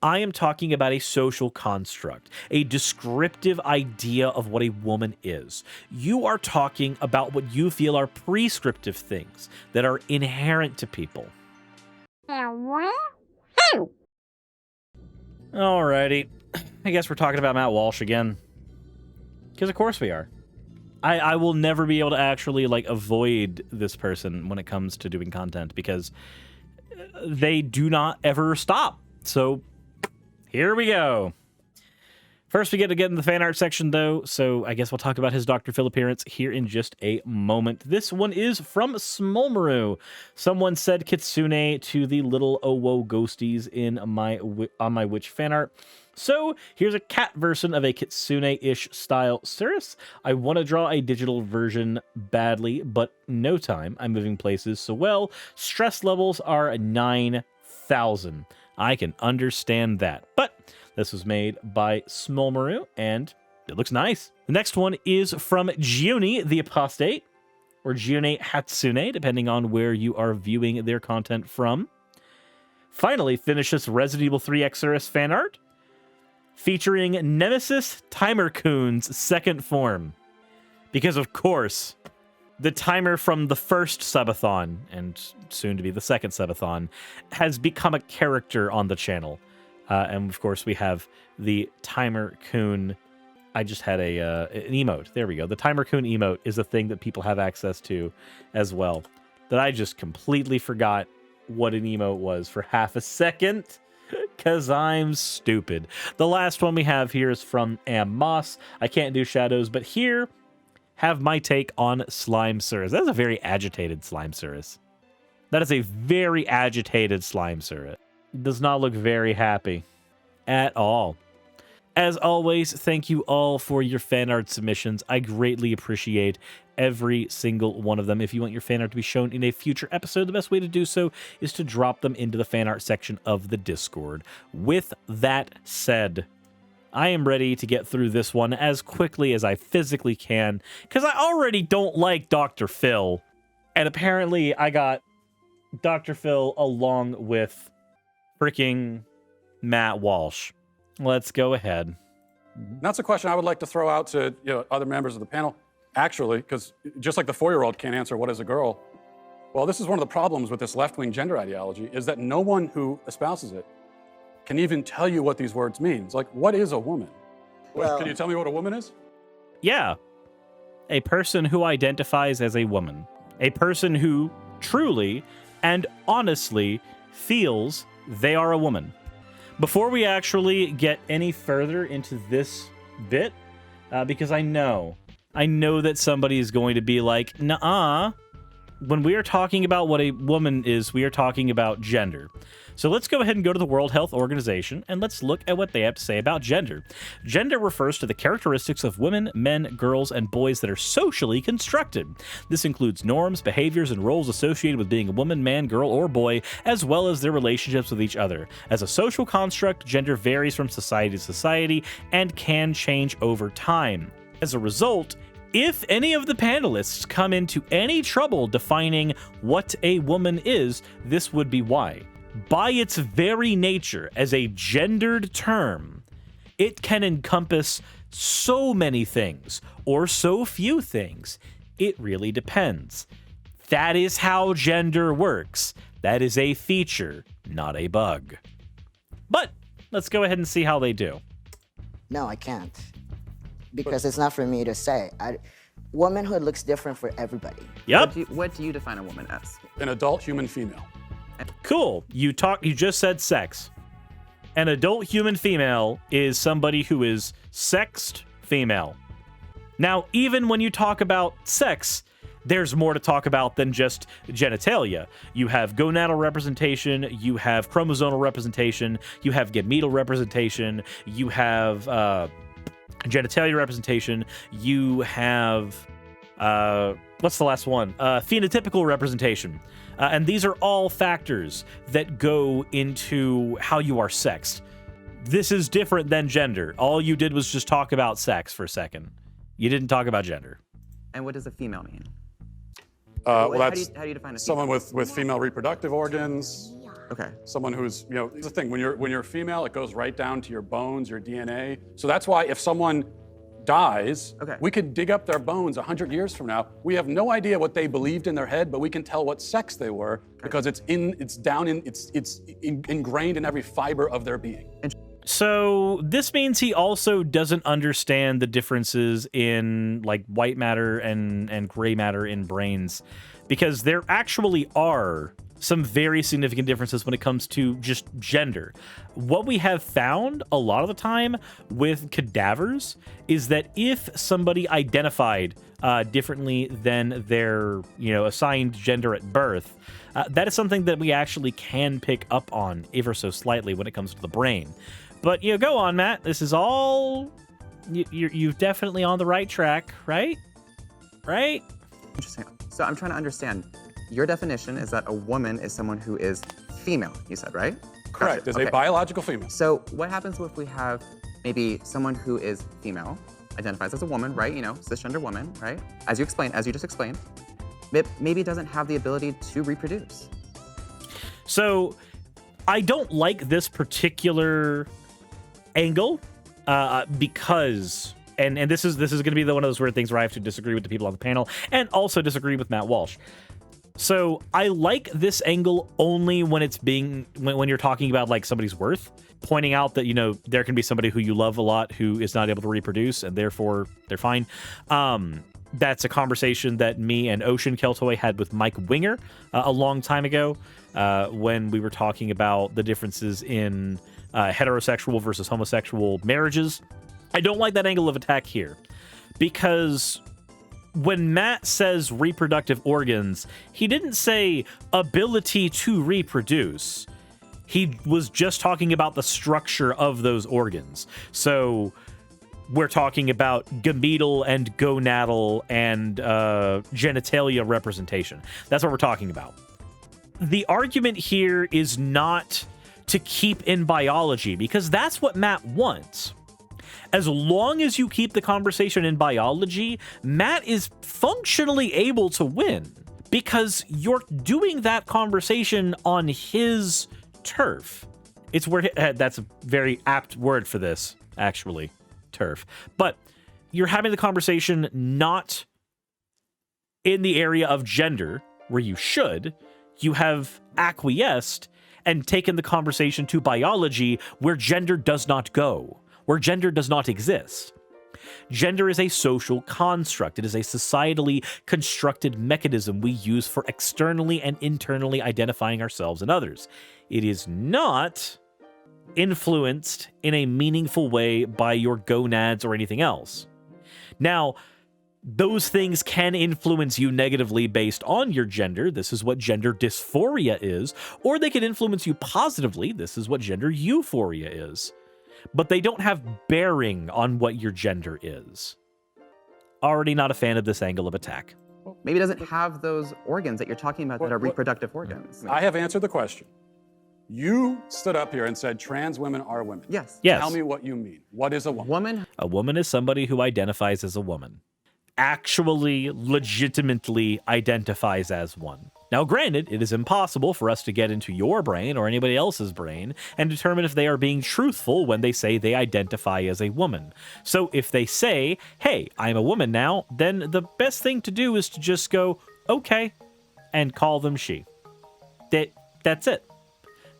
I am talking about a social construct, a descriptive idea of what a woman is. You are talking about what you feel are prescriptive things that are inherent to people. Alrighty. I guess we're talking about Matt Walsh again. Because of course we are. I will never be able to actually, like, avoid this person when it comes to doing content because they do not ever stop. So, here we go. First, we get to get in the fan art section, though, so I guess we'll talk about his Dr. Phil appearance here in just a moment. This one is from Smolmaru. Someone said Kitsune to the little Owo ghosties on my witch fan art. So, here's a cat version of a Kitsune-ish style Suris. I want to draw a digital version badly, but no time. I'm moving places, so well, stress levels are 9,000. I can understand that, but this was made by Smolmaru, and it looks nice. The next one is from Gioni the Apostate, or Gioni Hatsune, depending on where you are viewing their content from. Finally, finish this Resident Evil 3 Exorcist fan art, featuring Nemesis Timer-kun's second form. Because, of course, the timer from the first subathon, and soon to be the second subathon, has become a character on the channel. And, of course, we have the Timer-kun. I just had an emote. There we go. The Timer-kun emote is a thing that people have access to as well. That I just completely forgot what an emote was for half a second. Because I'm stupid. The last one we have here is from Am Moss. I can't do shadows, but here, have my take on Slime Suris. That is a very agitated Slime Suris. That is a very agitated Slime Suris. Does not look very happy at all. As always, thank you all for your fan art submissions. I greatly appreciate every single one of them. If you want your fan art to be shown in a future episode, the best way to do so is to drop them into the fan art section of the Discord. With that said, I am ready to get through this one as quickly as I physically can, because I already don't like Dr. Phil. And apparently I got Dr. Phil along with freaking Matt Walsh. Let's go ahead. That's a question I would like to throw out to other members of the panel. Actually, because just like the 4-year-old can't answer what is a girl, well, this is one of the problems with this left-wing gender ideology, is that no one who espouses it can even tell you what these words mean. It's like, what is a woman? Well, can you tell me what a woman is? Yeah. A person who identifies as a woman. A person who truly and honestly feels they are a woman. Before we actually get any further into this bit, because I know that somebody is going to be like, nuh-uh. When we are talking about what a woman is, we are talking about gender. So let's go ahead and go to the World Health Organization and let's look at what they have to say about gender. Gender refers to the characteristics of women, men, girls, and boys that are socially constructed. This includes norms, behaviors, and roles associated with being a woman, man, girl, or boy, as well as their relationships with each other. As a social construct, gender varies from society to society and can change over time. As a result, if any of the panelists come into any trouble defining what a woman is, this would be why. By its very nature, as a gendered term, it can encompass so many things, or so few things. It really depends. That is how gender works. That is a feature, not a bug. But let's go ahead and see how they do. No, I can't. Because it's not for me to say. Womanhood looks different for everybody. Yep. What do you define a woman as? An adult human female. Cool. You just said sex. An adult human female is somebody who is sexed female. Now, even when you talk about sex, there's more to talk about than just genitalia. You have gonadal representation, you have chromosomal representation, you have gametal representation, you have genitalia representation, you have what's the last one? Phenotypical representation. And these are all factors that go into how you are sexed. This is different than gender. All you did was just talk about sex for a second. You didn't talk about gender. And what does a female mean? Well, that's how do you define a female? someone with female reproductive organs, Okay. Someone who's, it's the thing, when you're female, it goes right down to your bones, your DNA. So that's why if someone dies, Okay. we could dig up their bones 100 years from now. We have no idea what they believed in their head, but we can tell what sex they were because it's ingrained in every fiber of their being. So this means he also doesn't understand the differences in like white matter and gray matter in brains, because there actually are some very significant differences when it comes to just gender. What we have found a lot of the time with cadavers is that if somebody identified differently than their, assigned gender at birth, that is something that we actually can pick up on ever so slightly when it comes to the brain. But, go on, Matt. This is all... You're definitely on the right track, right? Right? Interesting. So I'm trying to understand. Your definition is that a woman is someone who is female, you said, right? Correct. Gotcha. Is a biological female. So what happens if we have maybe someone who is female, identifies as a woman, right? Cisgender woman, right? As you just explained, maybe doesn't have the ability to reproduce. So I don't like this particular angle because, and this is going to be one of those weird things where I have to disagree with the people on the panel and also disagree with Matt Walsh. So I like this angle only when it's when you're talking about like somebody's worth, pointing out that, there can be somebody who you love a lot who is not able to reproduce and therefore they're fine. That's a conversation that me and Ocean Keltoy had with Mike Winger a long time ago when we were talking about the differences in heterosexual versus homosexual marriages. I don't like that angle of attack here because when Matt says reproductive organs, he didn't say ability to reproduce. He was just talking about the structure of those organs. So we're talking about gametal and gonadal and genitalia representation. That's what we're talking about. The argument here is not to keep in biology, because that's what Matt wants. As long as you keep the conversation in biology, Matt is functionally able to win because you're doing that conversation on his turf. It's where that's a very apt word for this, actually, turf. But you're having the conversation not in the area of gender where you should. You have acquiesced and taken the conversation to biology where gender does not go, where gender does not exist. Gender is a social construct. It is a societally constructed mechanism we use for externally and internally identifying ourselves and others. It is not influenced in a meaningful way by your gonads or anything else. Now, those things can influence you negatively based on your gender. This is what gender dysphoria is. Or they can influence you positively. This is what gender euphoria is. But they don't have bearing on what your gender is. Already not a fan of this angle of attack. Maybe it doesn't have those organs that you're talking about that are reproductive organs. I have answered the question. You stood up here and said trans women are women. Yes. Yes. Tell me what you mean. What is a woman? A woman is somebody who identifies as a woman. Actually, legitimately identifies as one. Now, granted, it is impossible for us to get into your brain or anybody else's brain and determine if they are being truthful when they say they identify as a woman. So if they say, hey, I'm a woman now, then the best thing to do is to just go, okay, and call them she. That's it.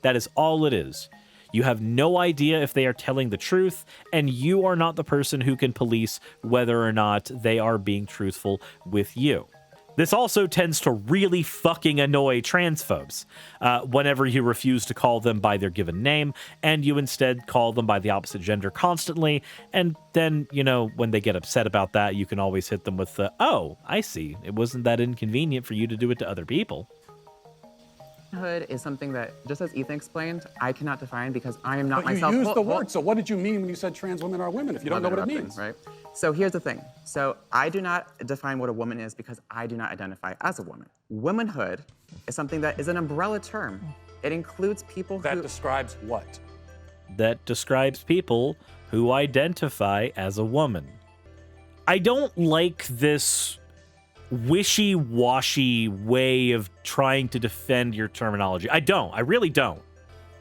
That is all it is. You have no idea if they are telling the truth, and you are not the person who can police whether or not they are being truthful with you. This also tends to really fucking annoy transphobes whenever you refuse to call them by their given name, and you instead call them by the opposite gender constantly, and then, when they get upset about that, you can always hit them with the, oh, I see, it wasn't that inconvenient for you to do it to other people. Hood is something that, just as Ethan explained, I cannot define because I am not But myself. you used the word, so what did you mean when you said trans women are women if you don't know what it means? Right? So here's the thing. So I do not define what a woman is because I do not identify as a woman. Womanhood is something that is an umbrella term. It includes people That who... describes what? That describes people who identify as a woman. I don't like this wishy-washy way of trying to defend your terminology. I don't. I really don't.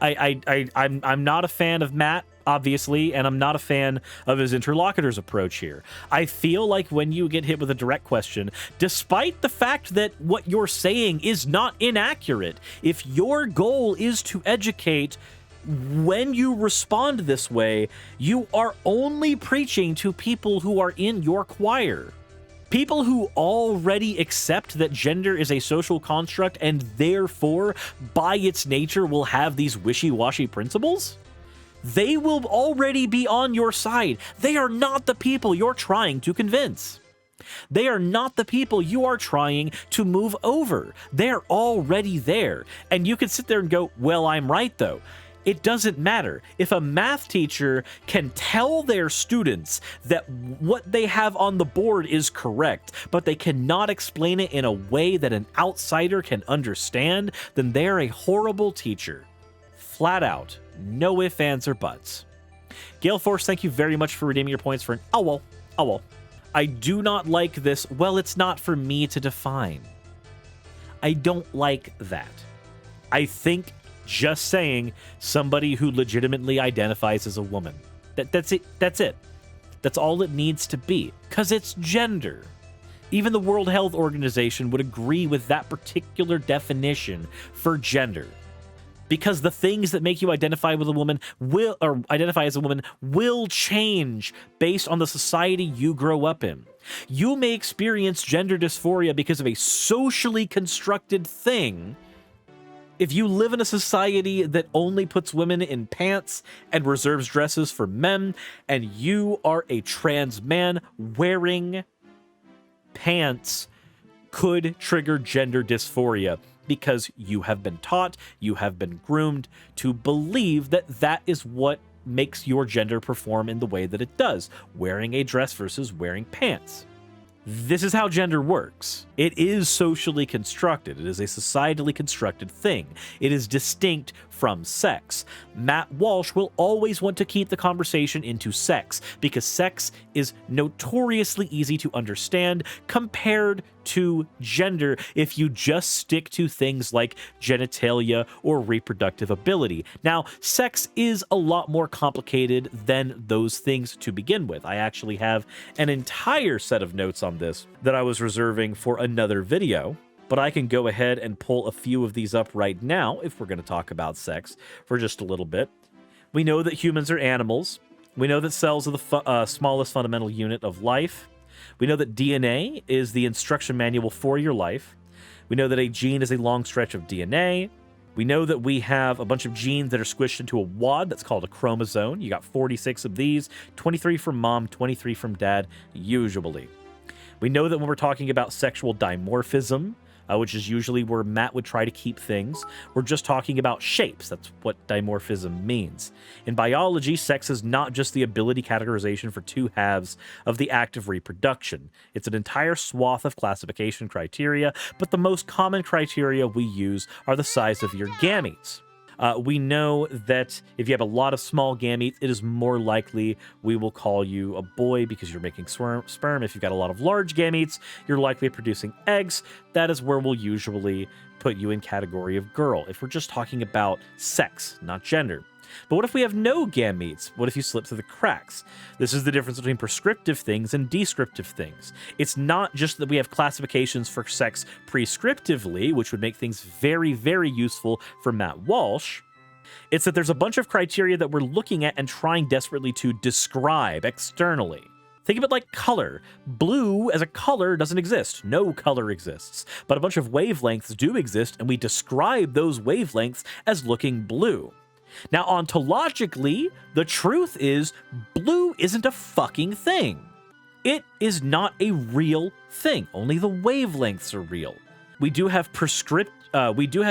I'm not a fan of Matt, obviously, and I'm not a fan of his interlocutor's approach here. I feel like when you get hit with a direct question, despite the fact that what you're saying is not inaccurate, if your goal is to educate, when you respond this way, you are only preaching to people who are in your choir. People who already accept that gender is a social construct and therefore, by its nature, will have these wishy-washy principles, they will already be on your side. They are not the people you're trying to convince. They are not the people you are trying to move over. They're already there. And you could sit there and go, well, I'm right, though. It doesn't matter. If a math teacher can tell their students that what they have on the board is correct, but they cannot explain it in a way that an outsider can understand, then they're a horrible teacher. Flat out. No ifs, ands, or buts. Gale Force, thank you very much for redeeming your points for an owl. I do not like this. Well, it's not for me to define. I don't like that. I think just saying somebody who legitimately identifies as a woman. That's it. That's it. That's all it needs to be, because it's gender. Even the World Health Organization would agree with that particular definition for gender. Because the things that make you identify with a woman identify as a woman will change based on the society you grow up in. You may experience gender dysphoria because of a socially constructed thing. If you live in a society that only puts women in pants and reserves dresses for men, and you are a trans man wearing pants, could trigger gender dysphoria because you have been taught, you have been groomed to believe that that is what makes your gender perform in the way that it does, wearing a dress versus wearing pants. This is how gender works. It is socially constructed. It is a societally constructed thing. It is distinct from sex. Matt Walsh will always want to keep the conversation into sex because sex is notoriously easy to understand compared to gender if you just stick to things like genitalia or reproductive ability. Now, sex is a lot more complicated than those things to begin with. I actually have an entire set of notes on this that I was reserving for another video, but I can go ahead and pull a few of these up right now if we're going to talk about sex for just a little bit. We know that humans are animals. We know that cells are the smallest fundamental unit of life. We know that DNA is the instruction manual for your life. We know that a gene is a long stretch of DNA. We know that we have a bunch of genes that are squished into a wad that's called a chromosome. You got 46 of these, 23 from mom, 23 from dad, usually. We know that when we're talking about sexual dimorphism, which is usually where Matt would try to keep things, we're just talking about shapes. That's what dimorphism means. In biology, sex is not just the ability categorization for two halves of the act of reproduction. It's an entire swath of classification criteria, but the most common criteria we use are the size of your gametes. We know that if you have a lot of small gametes, it is more likely we will call you a boy because you're making sperm. If you've got a lot of large gametes, you're likely producing eggs. That is where we'll usually put you in category of girl, if we're just talking about sex, not gender. But what if we have no gametes? What if you slip through the cracks? This is the difference between prescriptive things and descriptive things. It's not just that we have classifications for sex prescriptively, which would make things very, very useful for Matt Walsh. It's that there's a bunch of criteria that we're looking at and trying desperately to describe externally. Think of it like color. Blue as a color doesn't exist. No color exists. But a bunch of wavelengths do exist, and we describe those wavelengths as looking blue. Now, ontologically, the truth is blue isn't a fucking thing. It is not a real thing. Only the wavelengths are real. We do have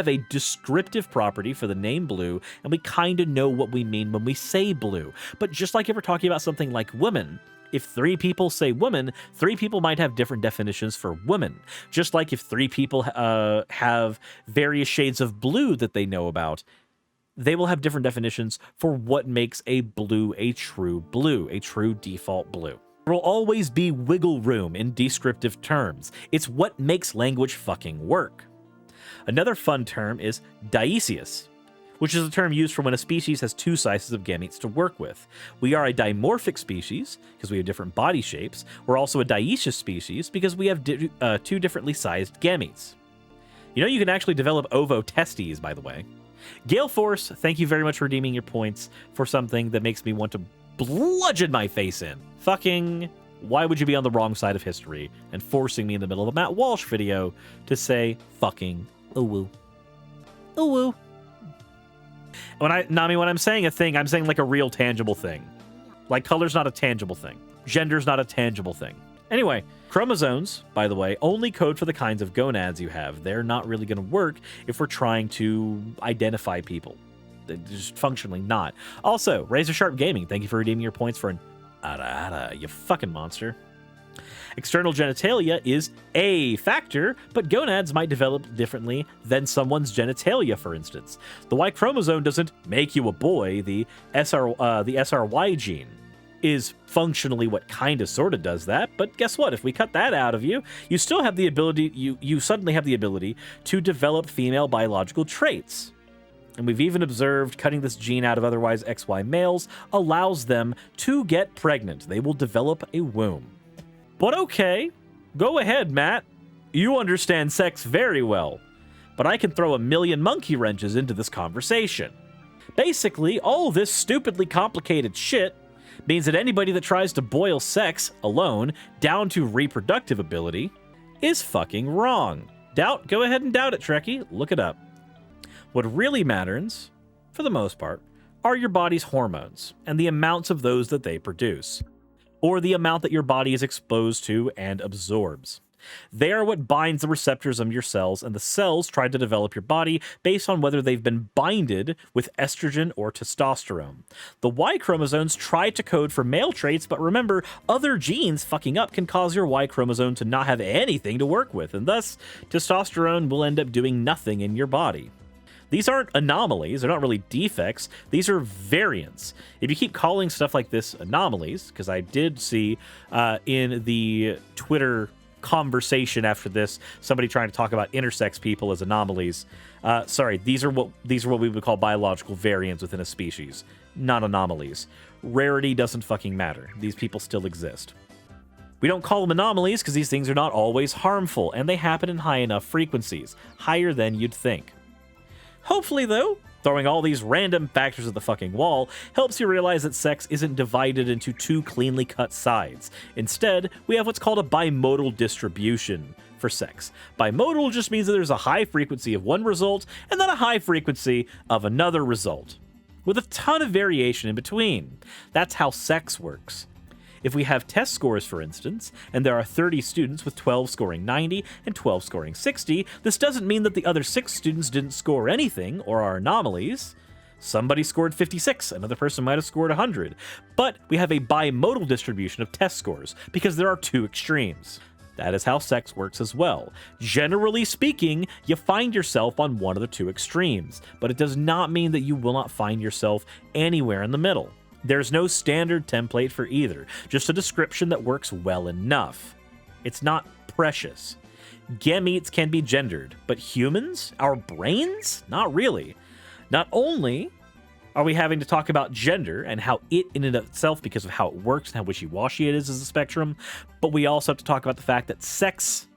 a descriptive property for the name blue, and we kind of know what we mean when we say blue. But just like if we're talking about something like woman, if 3 people say woman, 3 people might have different definitions for woman. Just like if 3 people have various shades of blue that they know about, they will have different definitions for what makes a blue a true default blue. There will always be wiggle room in descriptive terms. It's what makes language fucking work. Another fun term is dioecious, which is a term used for when a species has two sizes of gametes to work with. We are a dimorphic species because we have different body shapes. We're also a dioecious species because we have two differently sized gametes. You know, you can actually develop ovotestes, by the way. Gale Force, thank you very much for redeeming your points for something that makes me want to bludgeon my face in. Fucking, why would you be on the wrong side of history and forcing me in the middle of a Matt Walsh video to say fucking ooh-woo. Ooh-woo. When I'm saying a thing, I'm saying like a real tangible thing. Like color's not a tangible thing. Gender's not a tangible thing. Anyway, chromosomes, by the way, only code for the kinds of gonads you have. They're not really going to work if we're trying to identify people. They're just functionally not. Also, Razor Sharp Gaming, thank you for redeeming your points for an ara, you fucking monster. External genitalia is a factor, but gonads might develop differently than someone's genitalia, for instance. The Y chromosome doesn't make you a boy. The SRY gene is functionally what kind of sort of does that, but guess what? If we cut that out of you, you still have the ability, you suddenly have the ability to develop female biological traits. And we've even observed cutting this gene out of otherwise XY males allows them to get pregnant. They will develop a womb. But okay, go ahead, Matt. You understand sex very well. But I can throw a million monkey wrenches into this conversation. Basically, all this stupidly complicated shit means that anybody that tries to boil sex alone down to reproductive ability is fucking wrong. Go ahead and doubt it, Trekkie. Look it up. What really matters, for the most part, are your body's hormones and the amounts of those that they produce, or the amount that your body is exposed to and absorbs. They are what binds the receptors of your cells, and the cells try to develop your body based on whether they've been binded with estrogen or testosterone. The Y chromosomes try to code for male traits, but remember, other genes fucking up can cause your Y chromosome to not have anything to work with, and thus, testosterone will end up doing nothing in your body. These aren't anomalies, they're not really defects, these are variants. If you keep calling stuff like this anomalies, because I did see in the Twitter conversation after this, somebody trying to talk about intersex people as anomalies. Sorry, these are what we would call biological variants within a species, not anomalies. Rarity doesn't fucking matter. These people still exist. We don't call them anomalies because these things are not always harmful, and they happen in high enough frequencies, higher than you'd think. Hopefully, though, throwing all these random factors at the fucking wall helps you realize that sex isn't divided into two cleanly cut sides. Instead, we have what's called a bimodal distribution for sex. Bimodal just means that there's a high frequency of one result and then a high frequency of another result, with a ton of variation in between. That's how sex works. If we have test scores, for instance, and there are 30 students with 12 scoring 90 and 12 scoring 60, this doesn't mean that the other 6 students didn't score anything or are anomalies. Somebody scored 56, another person might have scored 100. But we have a bimodal distribution of test scores because there are two extremes. That is how sex works as well. Generally speaking, you find yourself on one of the two extremes, but it does not mean that you will not find yourself anywhere in the middle. There's no standard template for either, just a description that works well enough. It's not precious. Gametes can be gendered, but humans? Our brains? Not really. Not only are we having to talk about gender and how it in and of itself, because of how it works and how wishy-washy it is as a spectrum, but we also have to talk about the fact that sex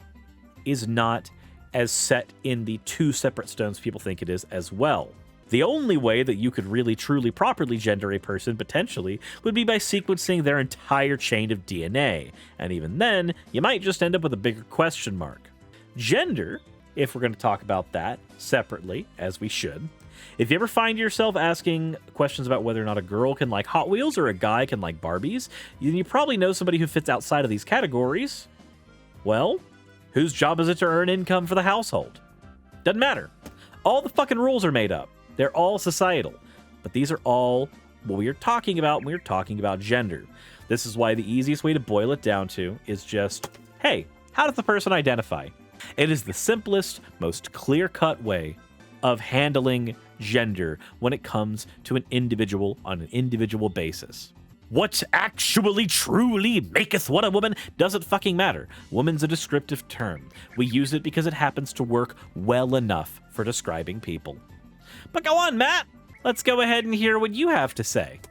is not as set in the two separate stones people think it is as well. The only way that you could really, truly, properly gender a person, potentially, would be by sequencing their entire chain of DNA. And even then, you might just end up with a bigger question mark. Gender, if we're going to talk about that separately, as we should, if you ever find yourself asking questions about whether or not a girl can like Hot Wheels or a guy can like Barbies, then you probably know somebody who fits outside of these categories. Well, whose job is it to earn income for the household? Doesn't matter. All the fucking rules are made up. They're all societal, but these are all what we are talking about when we're talking about gender. This is why the easiest way to boil it down to is just, hey, how does the person identify? It is the simplest, most clear-cut way of handling gender when it comes to an individual on an individual basis. what actually truly maketh what a woman doesn't fucking matter. Woman's a descriptive term. We use it because it happens to work well enough for describing people. But go on, Matt. Let's go ahead and hear what you have to say.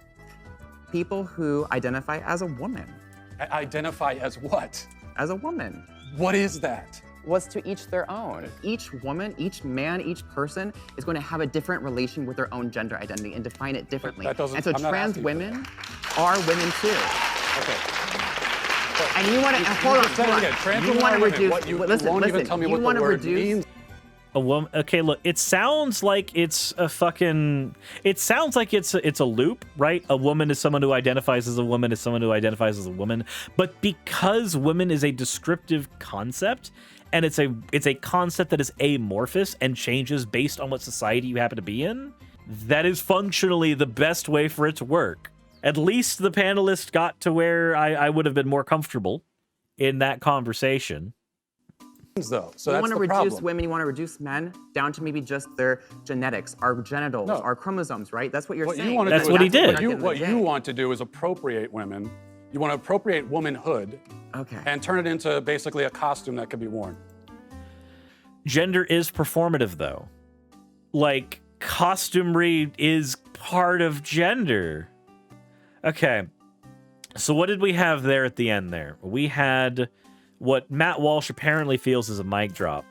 People who identify as a woman. Identify as what? As a woman. What is that? Was to each their own. Each woman, each man, each person is going to have a different relation with their own gender identity and define it differently. That doesn't, and so I'm not trans asking women are women too. Okay. And you want to hold on. Say it again. Trans You women want are to women. reduce. What, you listen, won't listen. even tell me You what want the to word reduce. means. A woman. Okay, look. It sounds like it's a fucking. It sounds like it's a loop, right? A woman is someone who identifies as a woman, is someone who identifies as a woman. But because woman is a descriptive concept, and it's a concept that is amorphous and changes based on what society you happen to be in, that is functionally the best way for it to work. At least the panelists got to where I would have been more comfortable in that conversation. Though. So You that's want to the reduce problem. women, you want to reduce men down to maybe just their genetics, our genitals, No. our chromosomes, right? That's what you're What saying. you want to That's do what is, he did. What you want to do is appropriate women. You want to appropriate womanhood Okay. and turn it into basically a costume that could be worn. Gender is performative, though. Like, costumery is part of gender. Okay. So what did we have there at the end there? We had what Matt Walsh apparently feels is a mic drop,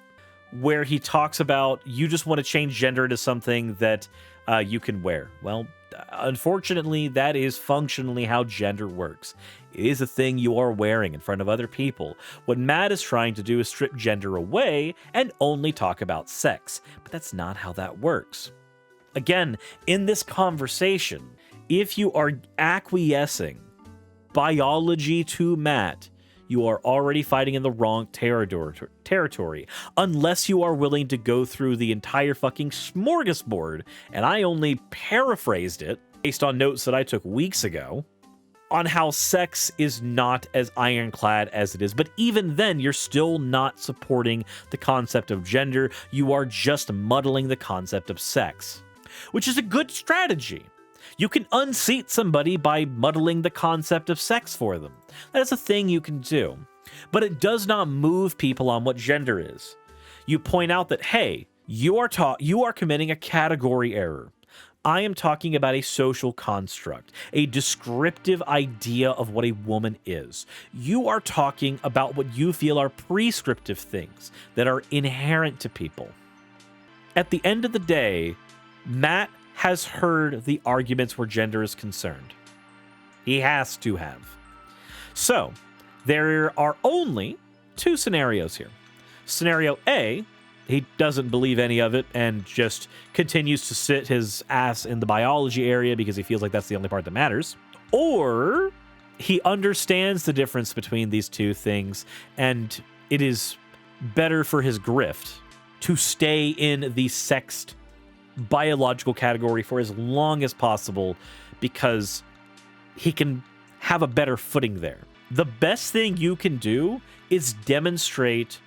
where he talks about you just want to change gender into something that you can wear. Well, unfortunately, that is functionally how gender works. It is a thing you are wearing in front of other people. What Matt is trying to do is strip gender away and only talk about sex. But that's not how that works. Again, in this conversation, if you are acquiescing biology to Matt, you are already fighting in the wrong territory, unless you are willing to go through the entire fucking smorgasbord, and I only paraphrased it based on notes that I took weeks ago, on how sex is not as ironclad as it is. But even then, you're still not supporting the concept of gender. You are just muddling the concept of sex, which is a good strategy. You can unseat somebody by muddling the concept of sex for them. That is a thing you can do. But it does not move people on what gender is. You point out that, hey, you are committing a category error. I am talking about a social construct, a descriptive idea of what a woman is. You are talking about what you feel are prescriptive things that are inherent to people. At the end of the day, Matt has heard the arguments where gender is concerned. He has to have. So, there are only two scenarios here. Scenario A, he doesn't believe any of it and just continues to sit his ass in the biology area because he feels like that's the only part that matters. Or he understands the difference between these two things and it is better for his grift to stay in the sexed biological category for as long as possible because he can have a better footing there. The best thing you can do is demonstrate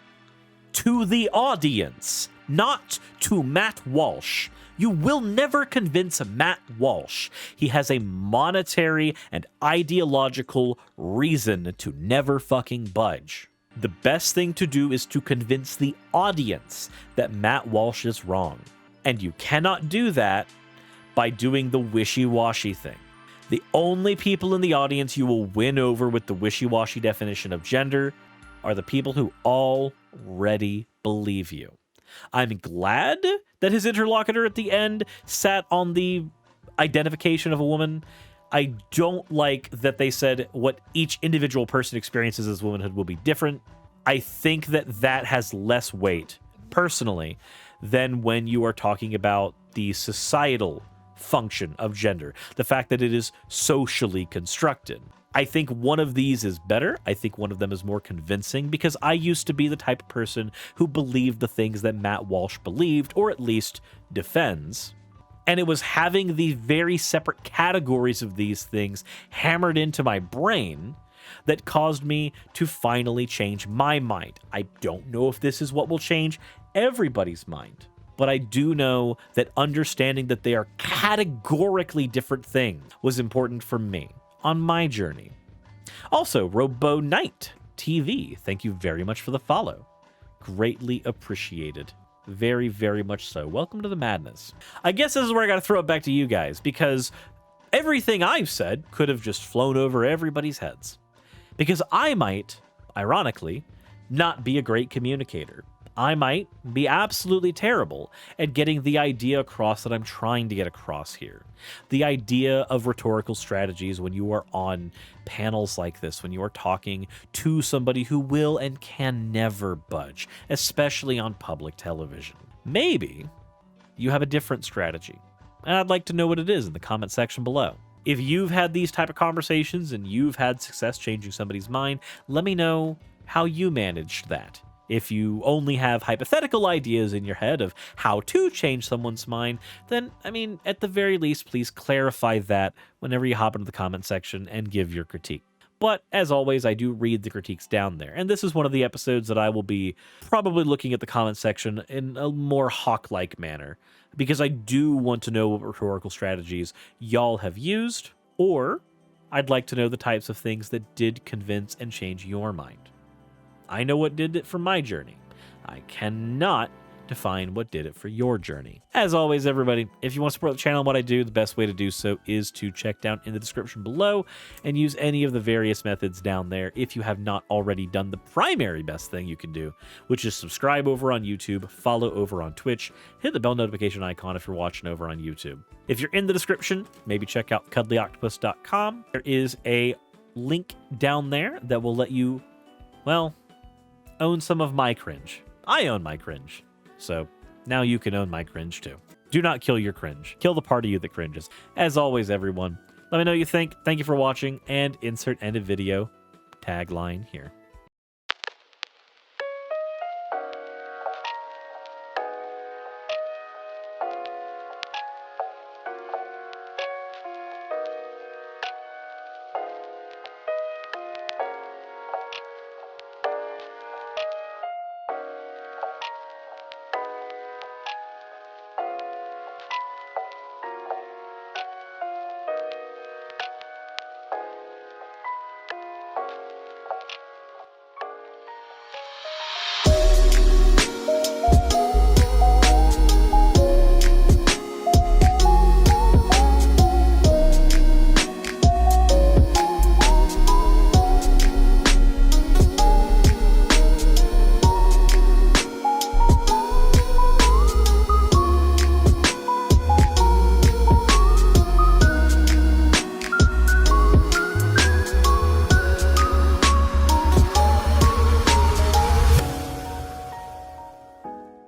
to the audience, not to Matt Walsh. You will never convince Matt Walsh. He has a monetary and ideological reason to never fucking budge. The best thing to do is to convince the audience that Matt Walsh is wrong. And you cannot do that by doing the wishy-washy thing. The only people in the audience you will win over with the wishy-washy definition of gender are the people who already believe you. I'm glad that his interlocutor at the end sat on the identification of a woman. I don't like that they said what each individual person experiences as womanhood will be different. I think that has less weight, personally, than when you are talking about the societal function of gender, the fact that it is socially constructed. I think one of these is better. I think one of them is more convincing because I used to be the type of person who believed the things that Matt Walsh believed, or at least defends. And it was having the very separate categories of these things hammered into my brain that caused me to finally change my mind. I don't know if this is what will change everybody's mind, but I do know that understanding that they are categorically different things was important for me. on my journey. Also, Robo Knight TV, thank you very much for the follow. Greatly appreciated. Very, very much so. Welcome to the madness. I guess this is where I got to throw it back to you guys, because everything I've said could have just flown over everybody's heads. Because I might, ironically, not be a great communicator. I might be absolutely terrible at getting the idea across that I'm trying to get across here. The idea of rhetorical strategies when you are on panels like this, when you are talking to somebody who will and can never budge, especially on public television. Maybe you have a different strategy, and I'd like to know what it is in the comment section below. If you've had these type of conversations and you've had success changing somebody's mind, let me know how you managed that. If you only have hypothetical ideas in your head of how to change someone's mind, then, I mean, at the very least, please clarify that whenever you hop into the comment section and give your critique. But as always, I do read the critiques down there. And this is one of the episodes that I will be probably looking at the comment section in a more hawk-like manner, because I do want to know what rhetorical strategies y'all have used, or I'd like to know the types of things that did convince and change your mind. I know what did it for my journey. I cannot define what did it for your journey. As always, everybody, if you want to support the channel and what I do, the best way to do so is to check down in the description below and use any of the various methods down there if you have not already done the primary best thing you can do, which is subscribe over on YouTube, follow over on Twitch, hit the bell notification icon if you're watching over on YouTube. If you're in the description, maybe check out cuddlyoctopus.com. There is a link down there that will let you, well, own some of my cringe. I own my cringe. So now you can own my cringe too. Do not kill your cringe. Kill the part of you that cringes. As always, everyone, let me know what you think. Thank you for watching, and insert end of video tagline here.